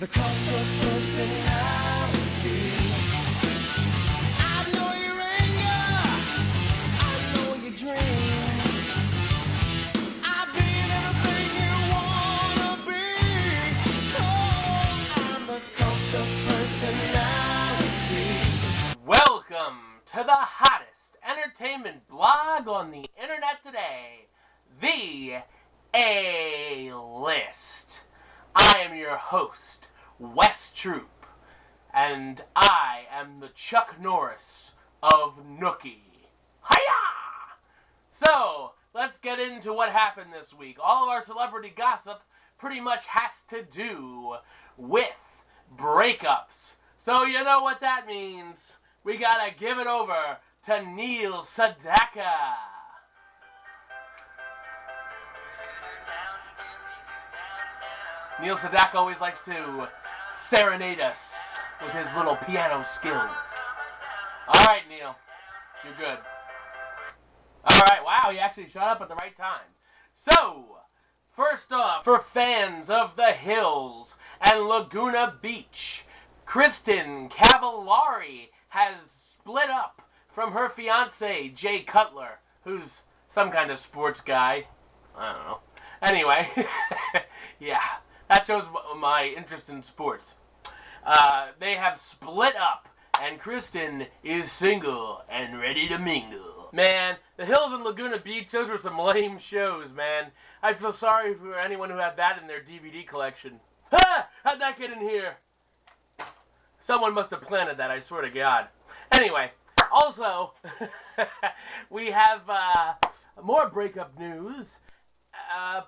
the cult of personality. I know your anger, I know your dreams. I've been everything you wanna be. Oh, I'm the cult of personality. Welcome to the hottest entertainment blog on the internet today, the A-List. I am your host, Wes Troop, and I am the Chuck Norris of Nookie. Hiya! So, let's get into what happened this week. All of our celebrity gossip pretty much has to do with breakups. So you know what that means. We gotta give it over to Neil Sedaka. Neil Sedaka always likes to serenade us with his little piano skills. Alright, Neil. You're good. Alright, wow, you actually showed up at the right time. So, first off, for fans of the Hills and Laguna Beach, Kristen Cavallari has split up from her fiancé, Jay Cutler, who's some kind of sports guy. I don't know. Anyway, yeah, that shows my interest in sports. They have split up, and Kristen is single and ready to mingle. Man, the Hills and Laguna Beach, those were some lame shows, man. I feel sorry for anyone who had that in their DVD collection. Ha! How'd that get in here? Someone must have planted that, I swear to God. Anyway, also, we have more breakup news.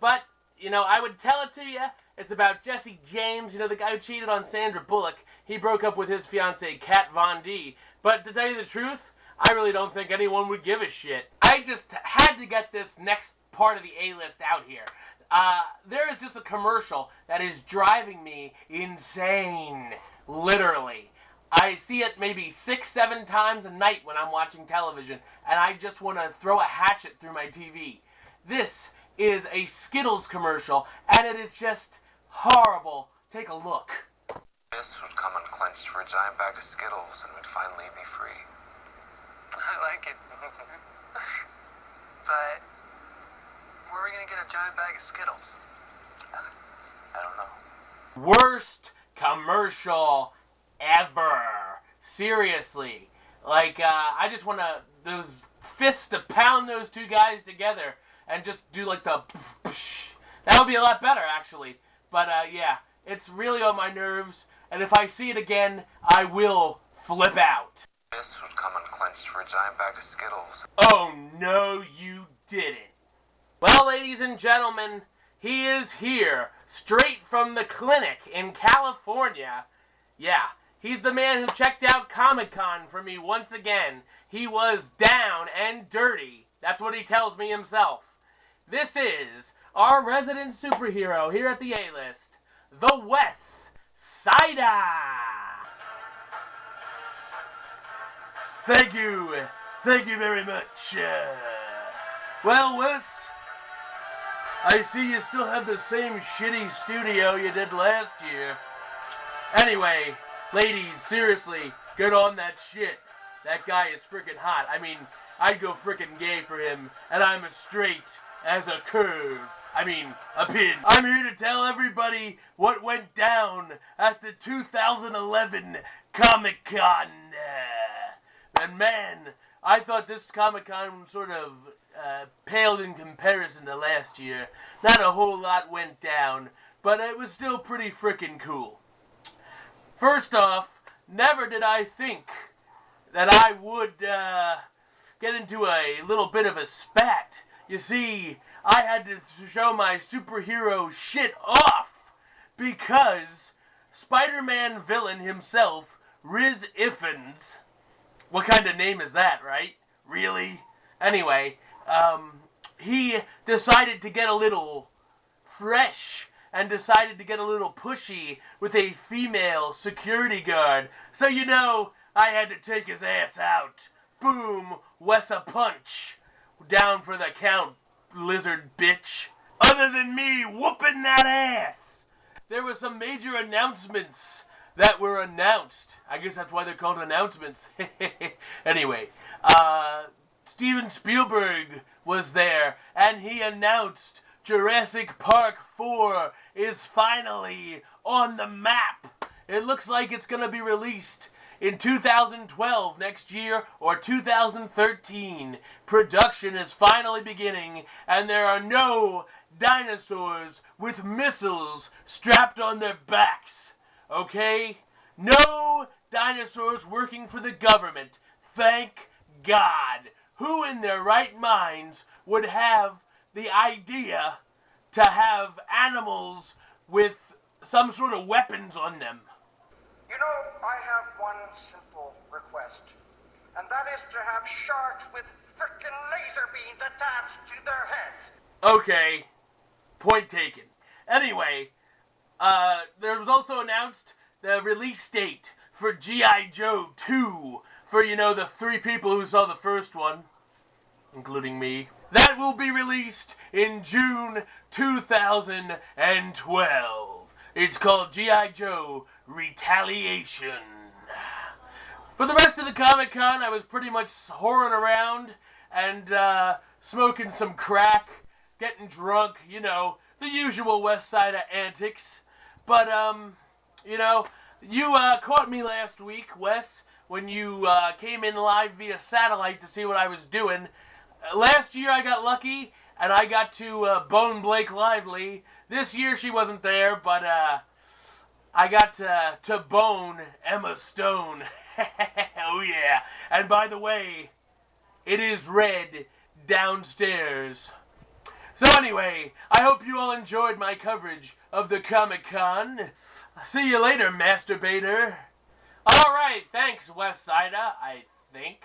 But, you know, I would tell it to you. It's about Jesse James, you know, the guy who cheated on Sandra Bullock. He broke up with his fiancée, Kat Von D. But to tell you the truth, I really don't think anyone would give a shit. I just had to get this next part of the A-list out here. There is just a commercial that is driving me insane. Literally. I see it maybe 6-7 times a night when I'm watching television, and I just want to throw a hatchet through my TV. This is a Skittles commercial, and it is just horrible. Take a look. This would come unclenched for a giant bag of Skittles and would finally be free. I like it. But where are we going to get a giant bag of Skittles? I don't know. Worst commercial ever. Seriously. Like, I just want those fists to pound those two guys together and just do like the psh. That would be a lot better, actually. But, yeah, it's really on my nerves, and if I see it again, I will flip out. This would come unclenched for a giant bag of Skittles. Oh, no, you didn't. Well, ladies and gentlemen, he is here, straight from the clinic in California. Yeah, he's the man who checked out Comic-Con for me once again. He was down and dirty. That's what he tells me himself. This is our resident superhero here at the A-List, the Wesida. Thank you. Thank you very much. Well, Wes, I see you still have the same shitty studio you did last year. Anyway, ladies, seriously, get on that shit. That guy is freaking hot. I mean, I'd go freaking gay for him, and I'm as straight as a curve. I mean, a pin. I'm here to tell everybody what went down at the 2011 Comic-Con. And man, I thought this Comic-Con sort of paled in comparison to last year. Not a whole lot went down, but it was still pretty freaking cool. First off, never did I think that I would get into a little bit of a spat. You see, I had to show my superhero shit off because Spider-Man villain himself, Riz Ifans, what kind of name is that, right? Really? Anyway, he decided to get a little fresh and decided to get a little pushy with a female security guard. So, you know, I had to take his ass out. Boom, Wesa punch. Down for the count, lizard bitch. Other than me whooping that ass. there were some major announcements that were announced. I guess that's why they're called announcements. Anyway, Steven Spielberg was there, and he announced Jurassic Park 4 is finally on the map. It looks like it's going to be released in 2012, next year, or 2013. Production is finally beginning, and there are no dinosaurs with missiles strapped on their backs. Okay? No dinosaurs working for the government. Thank God. Who in their right minds would have the idea to have animals with some sort of weapons on them? You know, I have one simple request, and that is to have sharks with frickin' laser beams attached to their heads. Okay, point taken. Anyway, there was also announced the release date for G.I. Joe 2, for, you know, the 3 people who saw the first one, including me. That will be released in June 2012. It's called G.I. Joe Retaliation. For the rest of the Comic-Con, I was pretty much whoring around and smoking some crack, getting drunk, you know, the usual Wesida antics. But, you know, you caught me last week, Wes, when you came in live via satellite to see what I was doing. Last year I got lucky, and I got to bone Blake Lively. This year she wasn't there, but I got to bone Emma Stone. Oh yeah. And by the way, it is red downstairs. So anyway, I hope you all enjoyed my coverage of the Comic-Con. See you later, masturbator. Alright, thanks, Wesida, I think.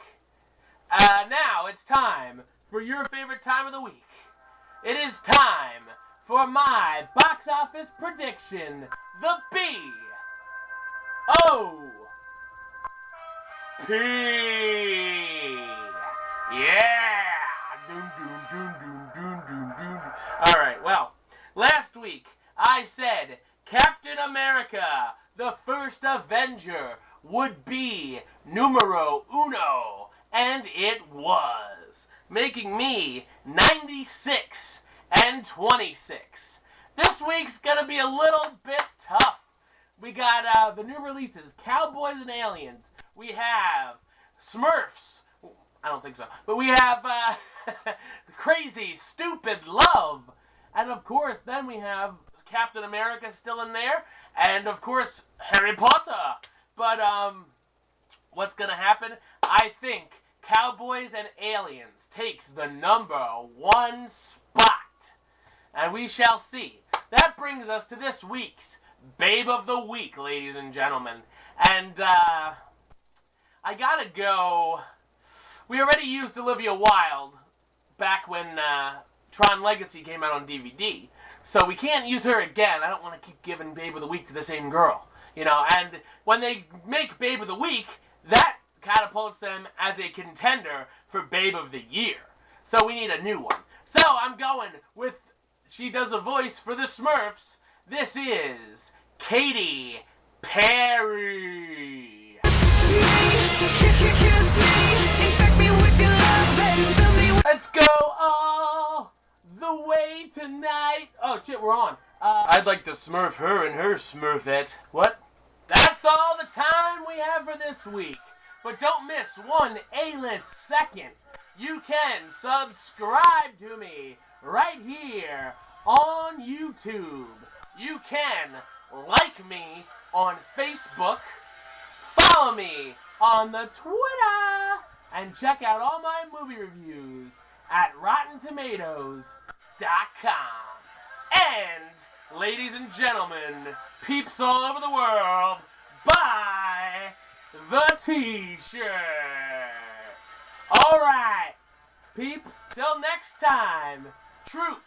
Now it's time for your favorite time of the week. It is time for my box office prediction, the B.O.P. Yeah! Doom, doom, doom, doom, doom, doom, doom. Alright, well, last week I said Captain America, the first Avenger, would be numero uno, and it was, making me 96 and 26. This week's gonna be a little bit tough. We got the new releases, Cowboys and Aliens. We have Smurfs. I don't think so. But we have Crazy Stupid Love. And of course, then we have Captain America still in there. And of course, Harry Potter. But what's gonna happen? I think Cowboys and Aliens takes the #1 spot. And we shall see. That brings us to this week's Babe of the Week, ladies and gentlemen. And I gotta go. We already used Olivia Wilde back when Tron Legacy came out on DVD. So we can't use her again. I don't want to keep giving Babe of the Week to the same girl. You know, and when they make Babe of the Week, that catapults them as a contender for Babe of the Year. So we need a new one. So I'm going with, she does a voice for the Smurfs. This is Katy Perry. Let's go all the way tonight. Oh shit, we're on. I'd like to smurf her and her smurfette. What? That's all the time we have for this week. But don't miss one A-list second. You can subscribe to me right here on YouTube. You can like me on Facebook. Follow me on the Twitter. And check out all my movie reviews at RottenTomatoes.com. And, ladies and gentlemen, peeps all over the world, buy the t-shirt. Alright, peeps, till next time, truth.